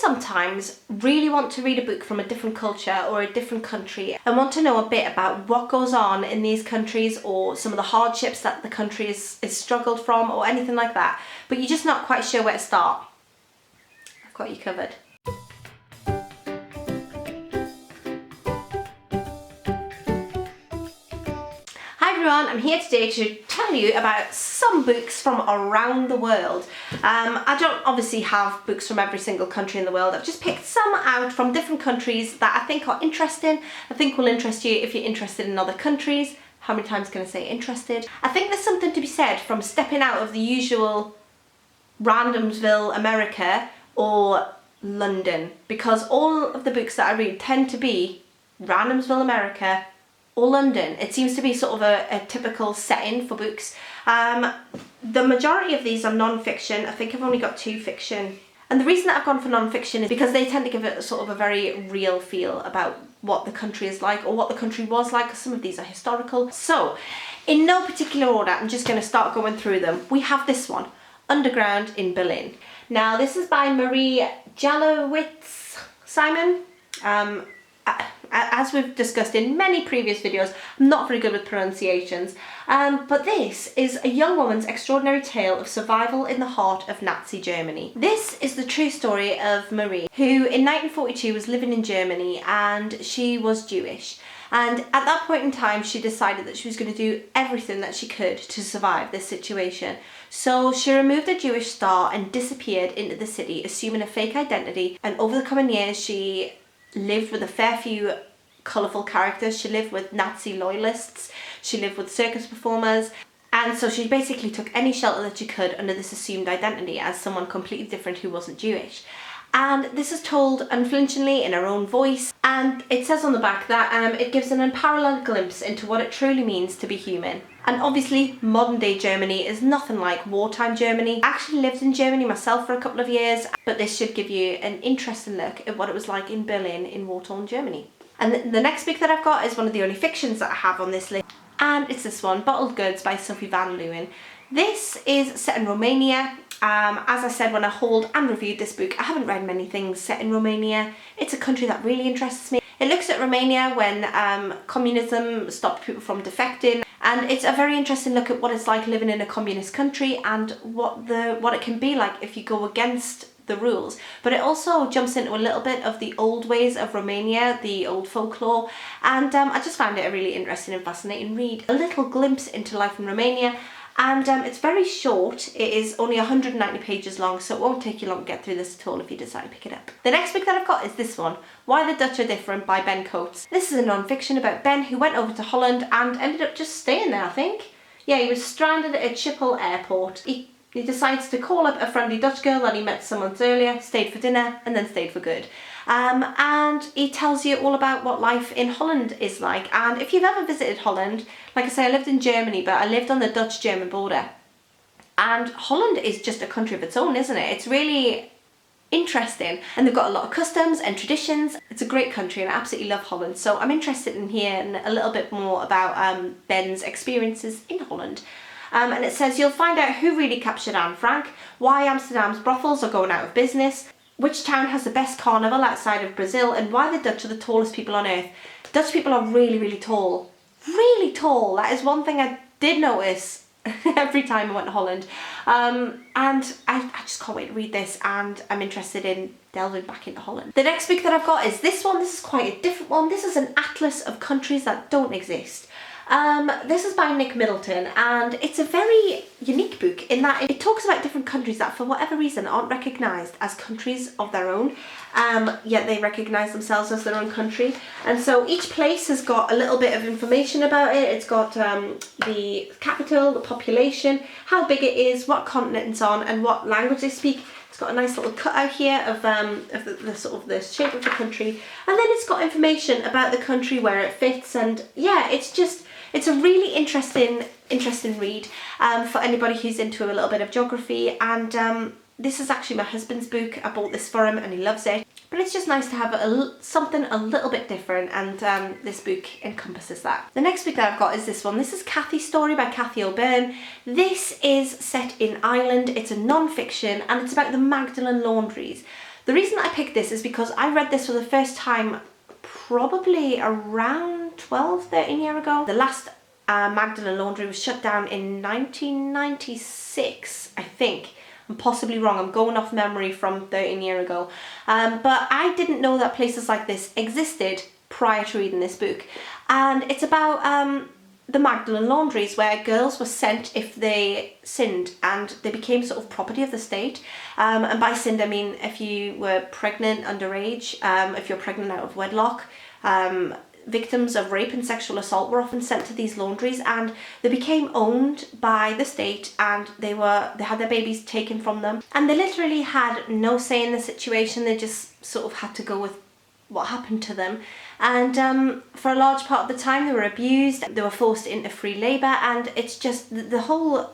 sometimes really want to read a book from a different culture or a different country and want to know a bit about what goes on in these countries or some of the hardships that the country is struggled from or anything like that, but you're just not quite sure where to start, I've got you covered. Hi everyone, I'm here today to tell you about some books from around the world. I don't obviously have books from every single country in the world. I've just picked some out from different countries that I think are interesting. I think will interest you if you're interested in other countries. How many times can I say interested? I think there's something to be said from stepping out of the usual Randomsville, America or London, because all of the books that I read tend to be Randomsville, America or London. It seems to be sort of a typical setting for books. The majority of these are non-fiction. I think I've only got 2 fiction. And the reason that I've gone for non-fiction is because they tend to give it sort of a very real feel about what the country is like or what the country was like, because some of these are historical. So, in no particular order, I'm just going to start going through them. We have this one, Underground in Berlin. Now, this is by Marie Jalowitz Simon. As we've discussed in many previous videos, I'm not very good with pronunciations, but this is a young woman's extraordinary tale of survival in the heart of Nazi Germany. This is the true story of Marie, who in 1942 was living in Germany, and she was Jewish. And at that point in time, she decided that she was going to do everything that she could to survive this situation. So she removed her Jewish star and disappeared into the city, assuming a fake identity. And over the coming years, she lived with a fair few colourful characters. She lived with Nazi loyalists, she lived with circus performers, and so she basically took any shelter that she could under this assumed identity as someone completely different who wasn't Jewish. And this is told unflinchingly in her own voice, and it says on the back that it gives an unparalleled glimpse into what it truly means to be human. And obviously modern day Germany is nothing like wartime Germany. I actually lived in Germany myself for a couple of years, but this should give you an interesting look at what it was like in Berlin in war-torn Germany. And the next book that I've got is one of the only fictions that I have on this list, and it's this one, Bottled Goods by Sophie van Leeuwen. This is set in Romania. As I said when I hauled and reviewed this book, I haven't read many things set in Romania. It's a country that really interests me. It looks at Romania when communism stopped people from defecting, and it's a very interesting look at what it's like living in a communist country and what it can be like if you go against the rules. But it also jumps into a little bit of the old ways of Romania, the old folklore, and I just found it a really interesting and fascinating read. A little glimpse into life in Romania. And it's very short. It is only 190 pages long, so it won't take you long to get through this at all if you decide to pick it up. The next book that I've got is this one, Why the Dutch Are Different by Ben Coates. This is a non-fiction about Ben who went over to Holland and ended up just staying there, I think. Yeah, he was stranded at Schiphol airport. He decides to call up a friendly Dutch girl that he met some months earlier, stayed for dinner, and then stayed for good. And he tells you all about what life in Holland is like. And if you've ever visited Holland, like I say, I lived in Germany, but I lived on the Dutch-German border. And Holland is just a country of its own, isn't it? It's really interesting. And they've got a lot of customs and traditions. It's a great country and I absolutely love Holland. So I'm interested in hearing a little bit more about Ben's experiences in Holland. And it says you'll find out who really captured Anne Frank, why Amsterdam's brothels are going out of business, which town has the best carnival outside of Brazil, and why the Dutch are the tallest people on earth. Dutch people are really, really tall. Really tall. That is one thing I did notice every time I went to Holland. And I just can't wait to read this, and I'm interested in delving back into Holland. The next book that I've got is this one. This is quite a different one. This is an atlas of countries that don't exist. This is by Nick Middleton, and it's a very unique book in that it talks about different countries that for whatever reason aren't recognised as countries of their own, yet they recognise themselves as their own country. And so each place has got a little bit of information about it. It's got the capital, the population, how big it is, what continent it's on, and what language they speak. It's got a nice little cutout here of the sort of the shape of the country, and then it's got information about the country, where it fits, and yeah, it's a really interesting read for anybody who's into a little bit of geography. And this is actually my husband's book. I bought this for him and he loves it. But it's just nice to have something a little bit different, and this book encompasses that. The next book that I've got is this one. This is Cathy's Story by Cathy O'Byrne. This is set in Ireland. It's a non-fiction and it's about the Magdalene Laundries. The reason I picked this is because I read this for the first time probably around 12, 13 years ago. The last Magdalene Laundry was shut down in 1996, I think. I'm possibly wrong, I'm going off memory from 13 years ago. But I didn't know that places like this existed prior to reading this book. And it's about the Magdalene Laundries, where girls were sent if they sinned, and they became sort of property of the state. And by sinned, I mean if you were pregnant underage, if you're pregnant out of wedlock, victims of rape and sexual assault were often sent to these laundries, and they became owned by the state, and they had their babies taken from them, and they literally had no say in the situation. They just sort of had to go with what happened to them. And for a large part of the time they were abused, they were forced into free labour, and it's just the whole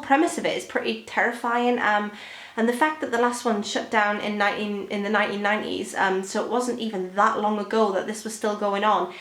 premise of it is pretty terrifying. And the fact that the last one shut down in the 1990s, so it wasn't even that long ago that this was still going on.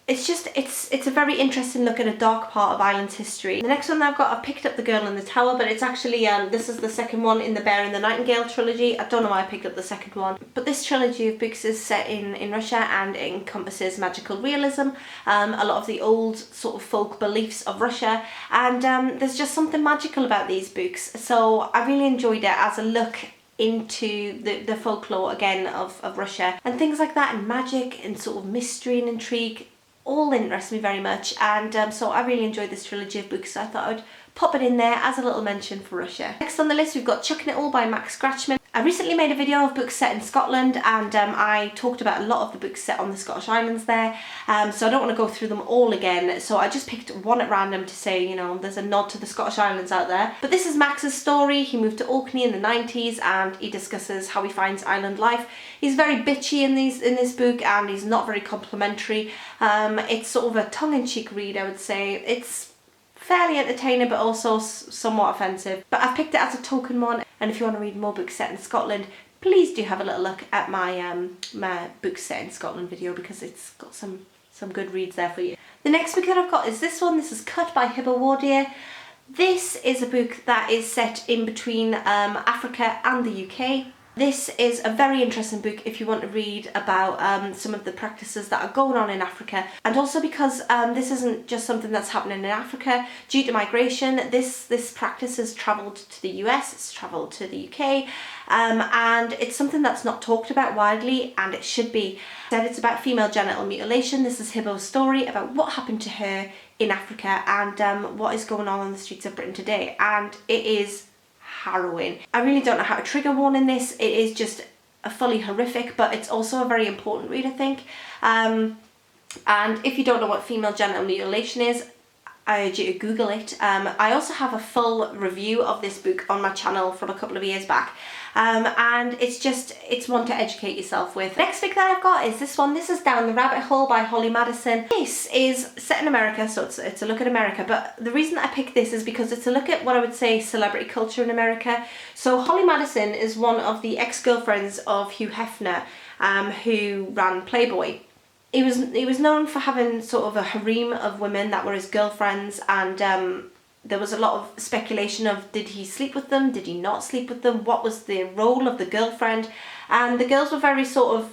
It's a very interesting look at a dark part of Ireland's history. The next one that I've got, I've picked up The Girl in the Tower, but it's actually, this is the second one in the Bear and the Nightingale trilogy. I don't know why I picked up the second one, but this trilogy of books is set in Russia, and it encompasses magical realism, a lot of the old sort of folk beliefs of Russia, and there's just something magical about these books. So I really enjoyed it as a look into the folklore again of Russia and things like that, and magic and sort of mystery and intrigue all interest me very much. And so I really enjoyed this trilogy of books, so I thought I'd pop it in there as a little mention for Russia. Next on the list we've got Chucking It All by Max Scratchman. I recently made a video of books set in Scotland, and I talked about a lot of the books set on the Scottish Islands there, so I don't want to go through them all again, so I just picked one at random to say, you know, there's a nod to the Scottish Islands out there. But this is Max's story. He moved to Orkney in the 90s, and he discusses how he finds island life. He's very bitchy in this book, and he's not very complimentary. It's sort of a tongue-in-cheek read, I would say. It's fairly entertaining, but also somewhat offensive. But I've picked it as a token one, and if you want to read more books set in Scotland, please do have a little look at my my books set in Scotland video, because it's got some good reads there for you. The next book that I've got is this one. This is Cut by Hiba Wardia. This is a book that is set in between Africa and the UK. This is a very interesting book if you want to read about some of the practices that are going on in Africa, and also because this isn't just something that's happening in Africa. Due to migration, this practice has travelled to the US, it's travelled to the UK, and it's something that's not talked about widely, and it should be. Instead, it's about female genital mutilation. This is Hiba's story about what happened to her in Africa, and what is going on the streets of Britain today, and it is harrowing. I really don't know how to trigger warn this. It is just a fully horrific, but it's also a very important read, I think. And if you don't know what female genital mutilation is, I urge you to Google it. I also have a full review of this book on my channel from a couple of years back, and it's one to educate yourself with. Next book that I've got is this one. This is Down the Rabbit Hole by Holly Madison. This is set in America, so it's a look at America, but the reason that I picked this is because it's a look at what I would say celebrity culture in America. So Holly Madison is one of the ex-girlfriends of Hugh Hefner, who ran Playboy. He was known for having sort of a harem of women that were his girlfriends, and there was a lot of speculation of, did he sleep with them, did he not sleep with them, what was the role of the girlfriend, and the girls were very sort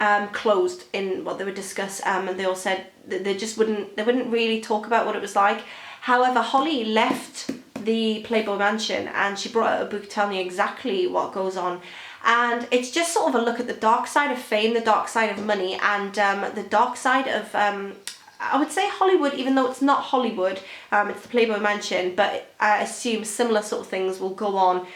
of closed in what they would discuss, and they all said that they wouldn't really talk about what it was like. However, Holly left the Playboy mansion and she brought out a book telling you exactly what goes on. And it's just sort of a look at the dark side of fame, the dark side of money, and the dark side of, I would say Hollywood, even though it's not Hollywood, it's the Playboy Mansion, but I assume similar sort of things will go on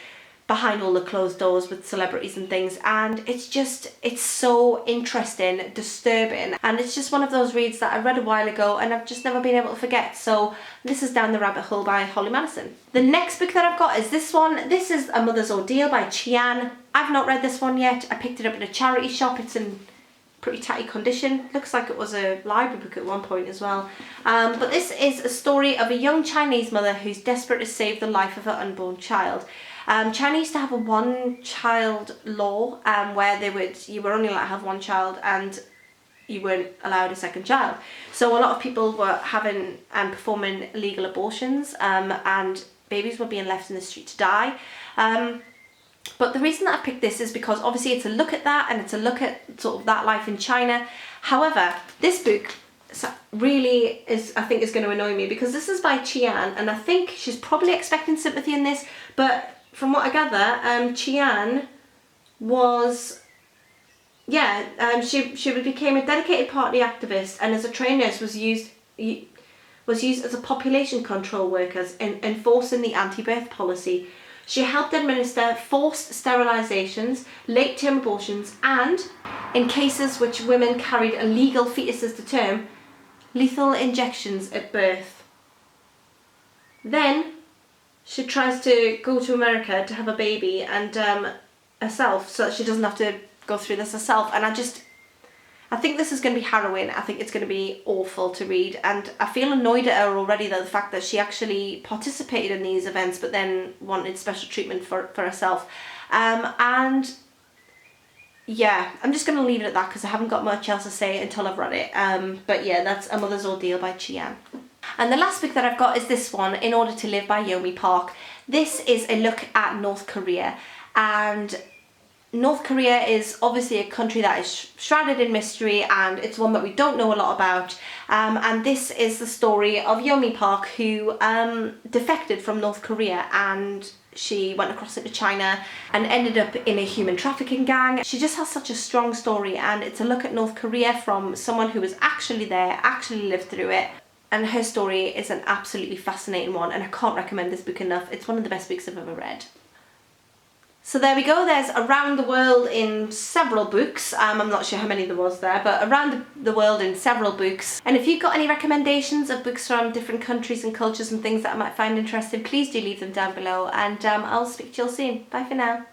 behind all the closed doors with celebrities and things. And it's so interesting, disturbing, and it's just one of those reads that I read a while ago and I've just never been able to forget. So this is Down the Rabbit Hole by Holly Madison. The next book that I've got is this one. This is A Mother's Ordeal by Chian. I've not read this one yet. I picked it up in a charity shop. It's in pretty tatty condition. Looks like it was a library book at one point as well. But this is a story of a young Chinese mother who's desperate to save the life of her unborn child. China used to have a one-child law where you were only allowed to have one child and you weren't allowed a second child. So a lot of people were having and performing illegal abortions, and babies were being left in the street to die. But the reason that I picked this is because obviously it's a look at that, and it's a look at sort of that life in China. However, this book really is, I think, is going to annoy me, because this is by Qian, and I think she's probably expecting sympathy in this, but from what I gather, Qian was, she became a dedicated party activist, and as a trained nurse was used as a population control worker in enforcing the anti-birth policy. She helped administer forced sterilizations, late-term abortions, and, in cases which women carried illegal fetuses to term, lethal injections at birth. Then she tries to go to America to have a baby and herself, so that she doesn't have to go through this herself. And I think this is going to be harrowing. I think it's going to be awful to read, and I feel annoyed at her already, though, the fact that she actually participated in these events but then wanted special treatment for herself. And yeah, I'm just going to leave it at that, because I haven't got much else to say until I've read it. But yeah, that's A Mother's Ordeal by Qian. And the last book that I've got is this one, In Order to Live by Yeonmi Park. This is a look at North Korea, and North Korea is obviously a country that is shrouded in mystery, and it's one that we don't know a lot about. And this is the story of Yeonmi Park, who defected from North Korea, and she went across into China and ended up in a human trafficking gang. She just has such a strong story, and it's a look at North Korea from someone who was actually there, actually lived through it. And her story is an absolutely fascinating one, and I can't recommend this book enough. It's one of the best books I've ever read. So there we go, there's Around the World in several books. I'm not sure how many there was there, but Around the World in several books. And if you've got any recommendations of books from different countries and cultures and things that I might find interesting, please do leave them down below, and I'll speak to you all soon. Bye for now.